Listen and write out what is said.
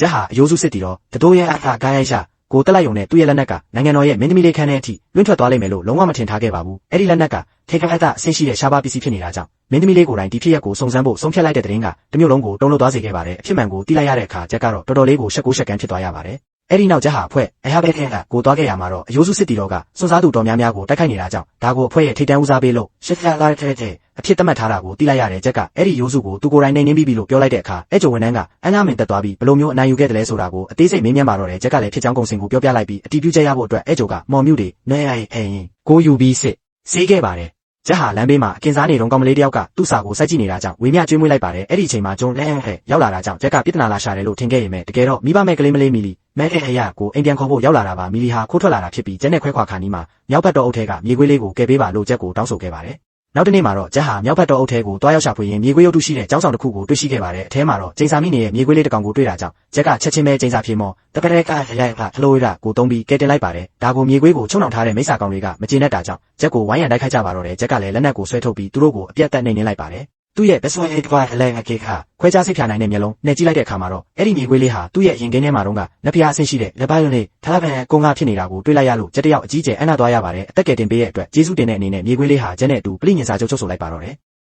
ဂျက်ဟာအယိုးစုစစ်တီတော့တတိုးရဲ့အခါကားရိုက်ရှာကိုတက်လိုက်ုံနဲ့သူ့ရဲ့လက်နက်ကနိုင်ငံတော်ရဲ့မင်းသမီးလေးခန်းထဲအထိလွင့်ထွက်သွားလိမ့်မယ်လို့လုံးဝမထင်ထားခဲ့ပါဘူးအဲ့ဒီလက်နက်ကထေခက်အပ်အဆင့်ရှိတဲ့ရှားပါးပစ္စည်းဖြစ်နေတာကြောင့်မင်းသမီးလေးကိုယ်တိုင်ဒီဖြစ်ရက်ကိုစုံစမ်းဖို့ဆုံးဖြတ်လိုက်တဲ့တဲ့ရင်ကတမျိုးလုံးကိုတုံ့လို့သွားစေခဲ့ပါတယ်အဖြစ်မှန်ကိုသိလိုက်ရတဲ့အခါဂျက်ကတော့တော်တော်လေးကိုရှက်ကိုရှက်ကန်းဖြစ်သွားရပါတယ်အဲ့ဒီနောက်ဂျက်ဟာအဖွဲ့အဟာဘဲထဲကကိုသွားခဲ့ရမှာတော့အယိုးစုစစ်တီတော့ကစွန့်စားသူတော်များများကိုတိုက်ခိုက်နေတာကြောင့်ဒါကိုအဖွဲ့ရဲ့ထိပ်တန်းဦးစားပေးလို့ရှက်လာတဲ့အဖြစ်သတ်မှတ်ထားတာကိုသိလိုက်ရတဲ့ဂျက်ကအဲ့ဒီယိုးစုကိုသူကိုယ်တိုင်နှိမ်နင်းပြီးလို့ပြောလိုက်တဲ့အခါအဲ့ကျုံဝန်ထမ်းကအနာမင်တက်သွားပြီးဘလို့မျိုးအနိုင်ယူခဲ့တယ်လဲဆိုတာကိုအသေးစိတ်မေးမြန်းပါတော့တယ်ဂျက်ကလည်းဖြစ်ကြောင်းကုန်စင်ကိုပြောပြလိုက်ပြီးအတီးပြူချက်ရဖို့အတွက်အဲ့ကျုံကမော်မြူတွေနဲကိုယူပြီးစစ်ဆေးခဲ့ပါတယ်ဂျက်ဟာလမ်းဘေးမှာအကင်စားနေတော့ကောင်မလေးတယောက်ကသူ့စာကိုစိုက်ကြည့်နေတာကြောင့်ဝေမျှကျွေးမွေးလိုက်ပါတယ်အဲ့ဒီအချိန်မှာဂျွန်လဲရောက်လာတာကြောင့်ဂျက်ကပြဿနာလာရှာတယ်လို့ထင်ခဲ့ရင်တကယ်တော့မိဘမဲ့ကလေးမလေးမီလီမဲအရာကိုအိမ်ပြန်ခေါ်ဖို့ရောက်လာတာပါမီလီဟာခိုးထွက်လာတာဖြစ်ပြီးဂျက်နဲ့ခွဲခွာခါနီးမှာမြောက်ဘက်တော်အုပ်ထဲကမြေခွေးလေးကိုကယ်ပေးပါလို့ဂျက်ကိုတောင်းဆိုခဲ့ပါတယ်နောက်တနေ့မှာတော့ဂျက်ဟာမြောက်ဘက်တော်အုပ်ထဲကိုတွားရောက်ရှာဖွေရင်မြေခွေးရုပ်တုရှိတဲ့ကျောင်းဆောင်တစ်ခုကိုတွေ့ရှိခဲ့ပါတယ်အထဲမှာတော့ကျိန်စာမိနေတဲ့မြေခွေးလေးတစ်ကောင်ကိုတွေ့တာကြောင့်ဂျက်ကချက်ချင်းပဲကျိန်စာပြေမော်တပရက်ဖလိုရာကိုတုံးပြီးကယ်တင်လိုက်ပါတယ်ဒါကိုမြေခွေးကိုချုံနှောင်ထားတဲ့မိစ္ဆာကောင်တွေကမကျေနပ်တာကြောင့်ဂျက်ကိုဝိုင်းရံတိုက်ခိုက်ကြပါတော့တယ်ဂျက်ကလည်းလက်နက်ကိုဆွဲထုတ်ပြီးသူတို့ကိုအပြတ်တက်နှိမ်နင်းလိုက်ပါတယ်သူ့ရဲ့ဘက်ဆွဲတစ်ခွက်အလဲအကေခခွဲခြားစိတ်ဖြာနိုင်တဲ့မျက်လုံးနဲ့ကြည့်လိုက်တဲ့အခါမှာတော့အဲ့ဒီမြေခွေးလေးဟာသူ့ရဲ့ရင်ကင်းထဲမှာတော့ကလက်ဖျားအဆင့်ရှိတဲ့လက်ပိုင်းလေးထားပန်ကုန်းကားဖြစ်နေတာကိုတွေ့လိုက်ရလို့ဂျက်တယောက်အကြီးကျယ်အံ့နာသွားရပါတယ်အသက်ကယ်တင်ပေးရဲ့အတွက်ကျေးဇူးတင်တဲ့အနေနဲ့မြေခွေးလေးဟာဂျက်နဲ့အတူပြိညင်စာချုပ်ဆိုလိုက်ပါတော့တယ်